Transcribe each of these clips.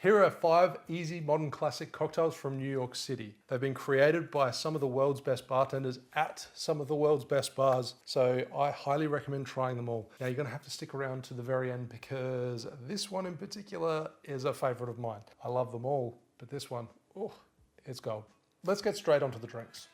Here are 5 easy modern classic cocktails from New York City. They've been created by some of the world's best bartenders at some of the world's best bars, so I highly recommend trying them all. Now you're gonna have to stick around to the very end because this one in particular is a favorite of mine. I love them all, but this one, oh, it's gold. Let's get straight onto the drinks.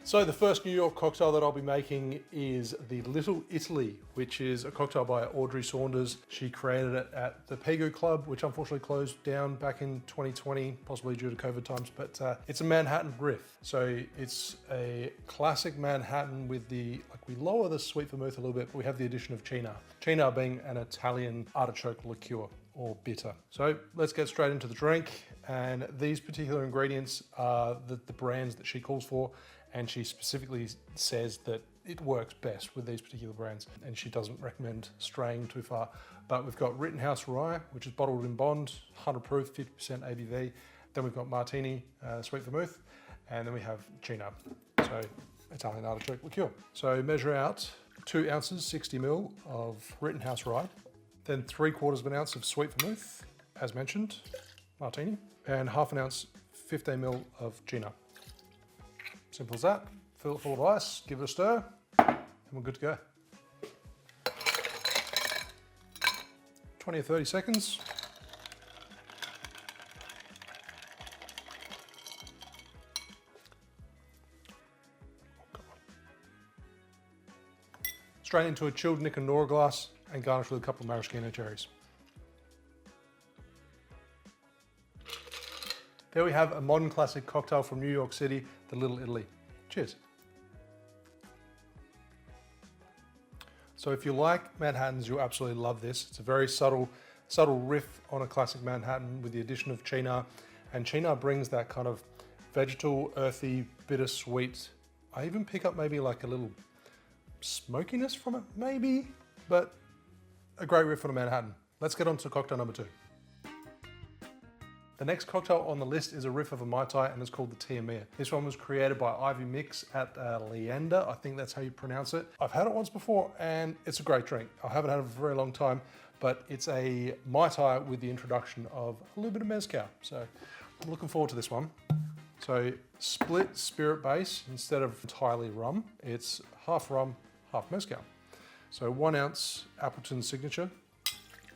So the first New York cocktail that I'll be making is the Little Italy, which is a cocktail by Audrey Saunders. She created it at the Pegu Club, which unfortunately closed down back in 2020, possibly due to COVID times, but it's a Manhattan riff. So it's a classic Manhattan with we lower the sweet vermouth a little bit, but we have the addition of Cynar. Cynar being an Italian artichoke liqueur or bitter. So let's get straight into the drink. And these particular ingredients are the brands that she calls for. And she specifically says that it works best with these particular brands, and she doesn't recommend straying too far. But we've got Rittenhouse Rye, which is bottled in bond, 100 proof, 50% ABV. Then we've got Martini, sweet vermouth, and then we have Cynar, so Italian artichoke liqueur. So measure out 2 ounces, 60 ml of Rittenhouse Rye, then 3/4 of an ounce of sweet vermouth, as mentioned, Martini, and half an ounce, 15 ml of Cynar. Simple as that. Fill it full of ice, give it a stir, and we're good to go. 20 or 30 seconds. Straight into a chilled Nick and Nora glass and garnish with a couple of maraschino cherries. There we have a modern classic cocktail from New York City, the Little Italy. Cheers. So if you like Manhattans, you'll absolutely love this. It's a very subtle riff on a classic Manhattan with the addition of Cynar. And Cynar brings that kind of vegetal, earthy, bittersweet. I even pick up maybe like a little smokiness from it, maybe, but a great riff on a Manhattan. Let's get on to cocktail number 2. The next cocktail on the list is a riff of a Mai Tai, and it's called the Tiamia. This one was created by Ivy Mix at Leander. I think that's how you pronounce it. I've had it once before and it's a great drink. I haven't had it for a very long time, but it's a Mai Tai with the introduction of a little bit of mezcal. So I'm looking forward to this one. So split spirit base instead of entirely rum. It's half rum, half mezcal. So 1 ounce Appleton Signature.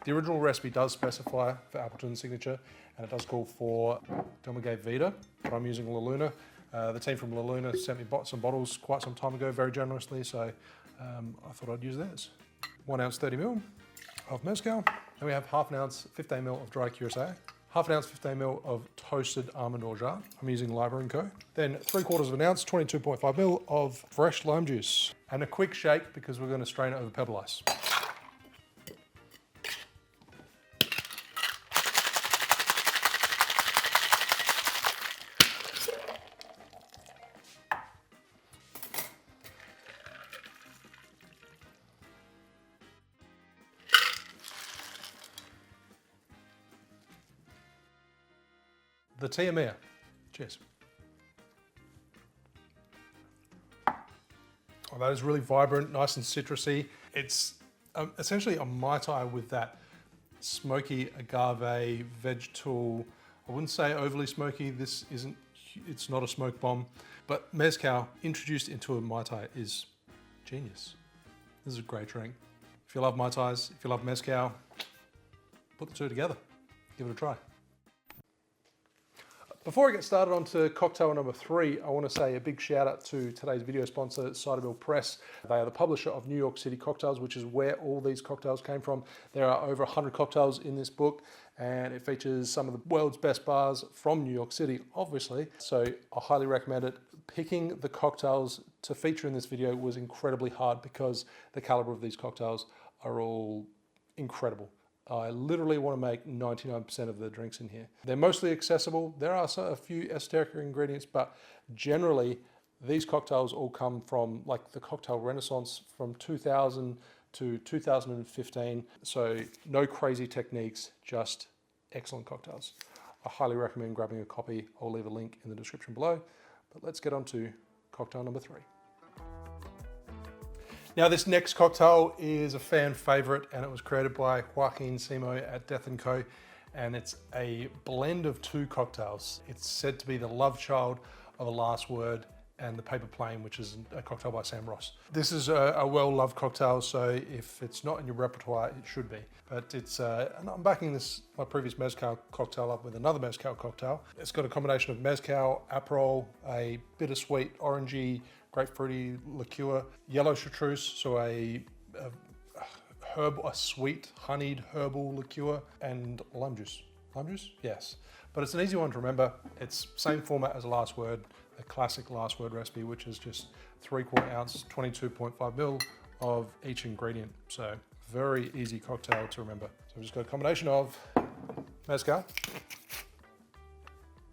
The original recipe does specify for Appleton Signature, and it does call for Domagay Vita, but I'm using La Luna. The team from La Luna sent me some bottles quite some time ago, very generously, so I thought I'd use theirs. 1 ounce 30 ml of mezcal. Then we have half an ounce 15 ml of dry curacao, half an ounce 15 ml of toasted almond orgeat. I'm using Liber & Co. Then 3/4 of an ounce, 22.5 ml of fresh lime juice, and a quick shake because we're going to strain it over pebble ice. The Tiamia. Cheers. Oh, that is really vibrant, nice and citrusy. It's essentially a Mai Tai with that smoky agave, vegetal. I wouldn't say overly smoky. It's not a smoke bomb, but mezcal introduced into a Mai Tai is genius. This is a great drink. If you love Mai Tais, if you love mezcal, put the two together. Give it a try. Before I get started on to cocktail number 3, I want to say a big shout out to today's video sponsor, Cider Press. They are the publisher of New York City cocktails, which is where all these cocktails came from. There are over 100 cocktails in this book, and it features some of the world's best bars from New York City, obviously. So I highly recommend it. Picking the cocktails to feature in this video was incredibly hard because the caliber of these cocktails are all incredible. I literally want to make 99% of the drinks in here. They're mostly accessible. There are a few esoteric ingredients, but generally these cocktails all come from like the cocktail renaissance from 2000 to 2015. So no crazy techniques, just excellent cocktails. I highly recommend grabbing a copy. I'll leave a link in the description below, but let's get on to cocktail number 3. Now this next cocktail is a fan favorite, and it was created by Joaquin Simo at Death & Co. And it's a blend of two cocktails. It's said to be the love child of A Last Word and the Paper Plane, which is a cocktail by Sam Ross. This is a well-loved cocktail, so if it's not in your repertoire, it should be. But it's, and I'm backing my previous mezcal cocktail up with another mezcal cocktail. It's got a combination of mezcal, Aperol, a bittersweet, orangey, grapefruity liqueur, yellow Chartreuse, so a sweet, honeyed herbal liqueur, and lime juice. Lime juice? Yes. But it's an easy one to remember. It's same format as A Last Word, the classic Last Word recipe, which is just 3/4 ounce, 22.5 ml of each ingredient. So very easy cocktail to remember. So we've just got a combination of mezcal,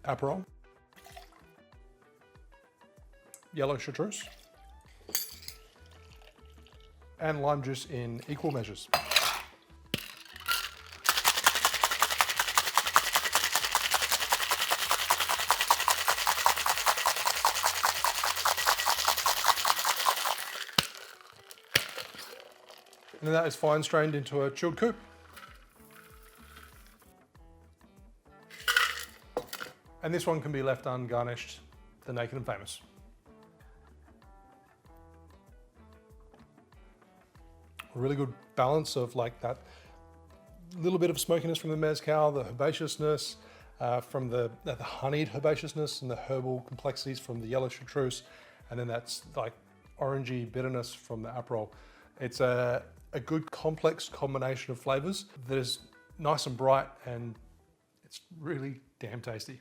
Aperol, yellow Chartreuse, and lime juice in equal measures. And then that is fine strained into a chilled coupe. And this one can be left ungarnished, the Naked and Famous. A really good balance of like that little bit of smokiness from the mezcal, the herbaceousness from the honeyed herbaceousness and the herbal complexities from the yellow Chartreuse, and then that's like orangey bitterness from the Aperol. It's a good complex combination of flavors that is nice and bright, and it's really damn tasty.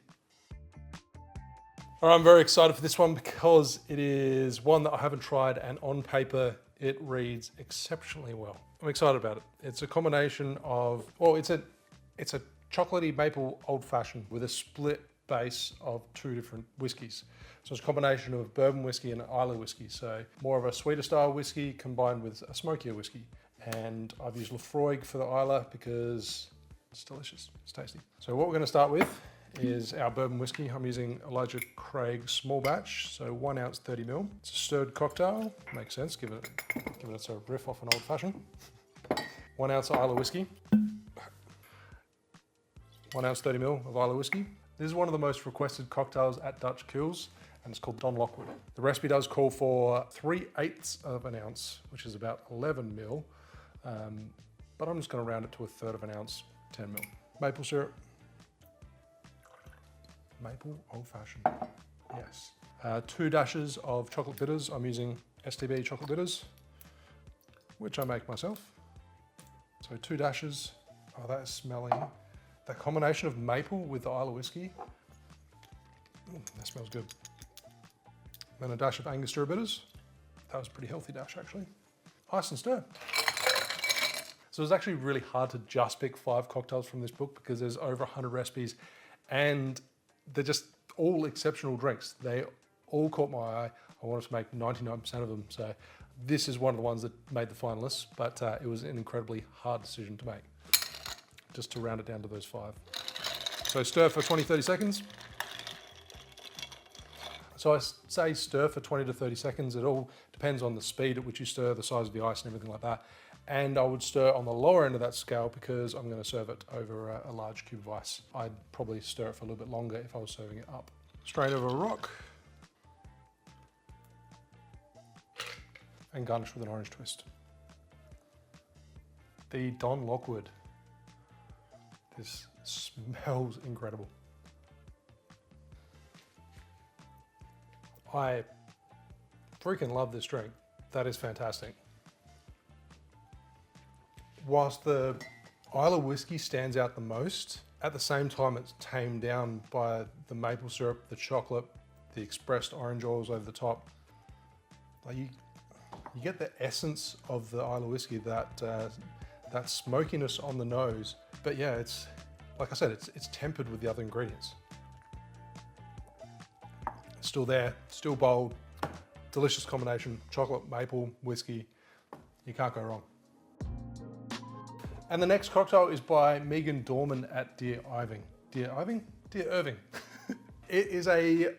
All right, I'm very excited for this one because it is one that I haven't tried, and on paper it reads exceptionally well. I'm excited about it. It's a combination of, well, it's a chocolatey maple old fashioned with a split base of two different whiskies. So it's a combination of bourbon whiskey and Islay whiskey. So more of a sweeter style whiskey combined with a smokier whiskey. And I've used Lafroig for the Islay because it's delicious, it's tasty. So what we're gonna start with is our bourbon whiskey. I'm using Elijah Craig small batch, so 1 ounce 30 ml. It's a stirred cocktail, makes sense, give it a riff off an old fashioned. 1 ounce Islay whiskey. 1 ounce 30 ml of Islay whiskey. This is one of the most requested cocktails at Dutch Kills, and it's called Don Lockwood. The recipe does call for 3/8 of an ounce, which is about 11 ml, but I'm just gonna round it to 1/3 of an ounce, 10 ml. Maple syrup. Maple old fashioned, yes. 2 dashes of chocolate bitters. I'm using STB chocolate bitters, which I make myself. So 2 dashes. Oh, that is smelling. That combination of maple with the Islay whiskey, that smells good. Then a dash of Angostura bitters. That was a pretty healthy dash actually. Ice and stir. So it was actually really hard to just pick 5 cocktails from this book because there's over 100 recipes, and they're just all exceptional drinks. They all caught my eye. I wanted to make 99% of them. So this is one of the ones that made the finalists, but it was an incredibly hard decision to make, just to round it down to those 5. So stir for 20-30 seconds. So I say stir for 20 to 30 seconds. It all depends on the speed at which you stir, the size of the ice and everything like that. And I would stir on the lower end of that scale because I'm going to serve it over a large cube of ice. I'd probably stir it for a little bit longer if I was serving it up. Strain over a rock. And garnish with an orange twist. The Don Lockwood. This smells incredible. I freaking love this drink. That is fantastic. Whilst the Islay whiskey stands out the most, at the same time it's tamed down by the maple syrup, the chocolate, the expressed orange oils over the top. Like you get the essence of the Islay whiskey, that smokiness on the nose. But yeah, it's, like I said, it's tempered with the other ingredients. It's still there, still bold, delicious combination, chocolate, maple, whiskey. You can't go wrong. And the next cocktail is by Megan Dorman at Dear Irving. Dear Irving? Dear Irving. It is a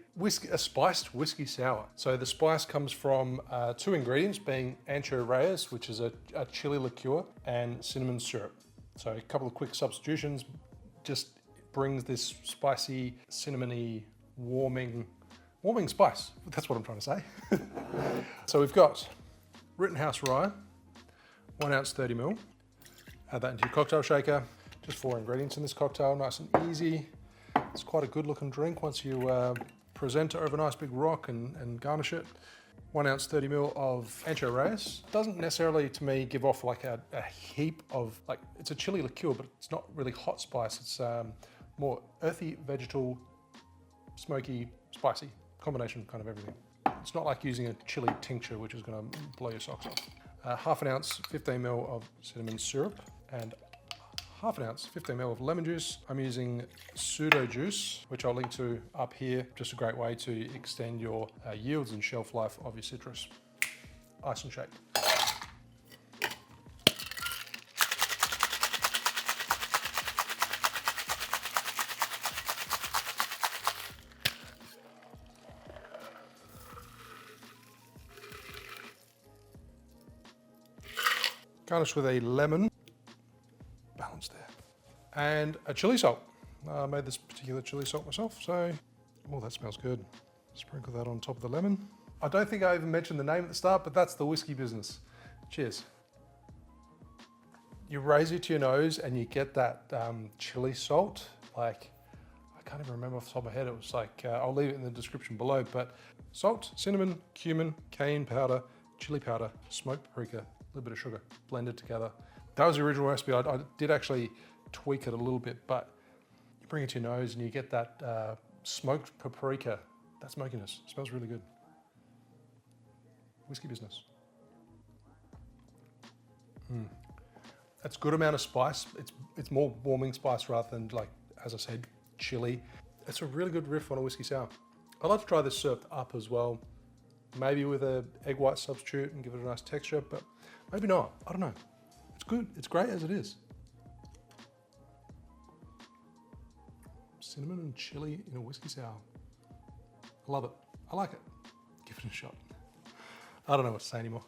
spiced whiskey sour. So the spice comes from 2 ingredients, being Ancho Reyes, which is a chili liqueur, and cinnamon syrup. So a couple of quick substitutions just brings this spicy, cinnamony, warming spice. That's what I'm trying to say. So we've got Rittenhouse rye, 1 ounce 30 ml. Add that into your cocktail shaker. Just 4 ingredients in this cocktail, nice and easy. It's quite a good looking drink once you present it over a nice big rock and garnish it. 1 ounce 30 ml of Ancho Reyes. Doesn't necessarily, to me, give off like a heap of, like, it's a chili liqueur, but it's not really hot spice. It's more earthy, vegetal, smoky, spicy, combination of kind of everything. It's not like using a chili tincture, which is gonna blow your socks off. Half an ounce, 15 ml of cinnamon syrup, and half an ounce, 15 ml of lemon juice. I'm using pseudo juice, which I'll link to up here. Just a great way to extend your yields and shelf life of your citrus. Ice and shake. Garnish with a lemon. Balance there. And a chili salt. I made this particular chili salt myself, so, oh, that smells good. Sprinkle that on top of the lemon. I don't think I even mentioned the name at the start, but that's the whiskey business. Cheers. You raise it to your nose and you get that chili salt. Like, I can't even remember off the top of my head. It was like, I'll leave it in the description below, but salt, cinnamon, cumin, cayenne powder, chili powder, smoked paprika, a little bit of sugar, blended together. That was the original recipe. I did actually tweak it a little bit, but you bring it to your nose and you get that smoked paprika. That smokiness. It smells really good. Whiskey business. That's a good amount of spice. It's more warming spice rather than, like, as I said, chili. It's a really good riff on a whiskey sour. I'd like to try this served up as well. Maybe with an egg white substitute and give it a nice texture, but maybe not. I don't know. It's good. It's great as it is. Cinnamon and chili in a whiskey sour. I love it. I like it. Give it a shot. I don't know what to say anymore.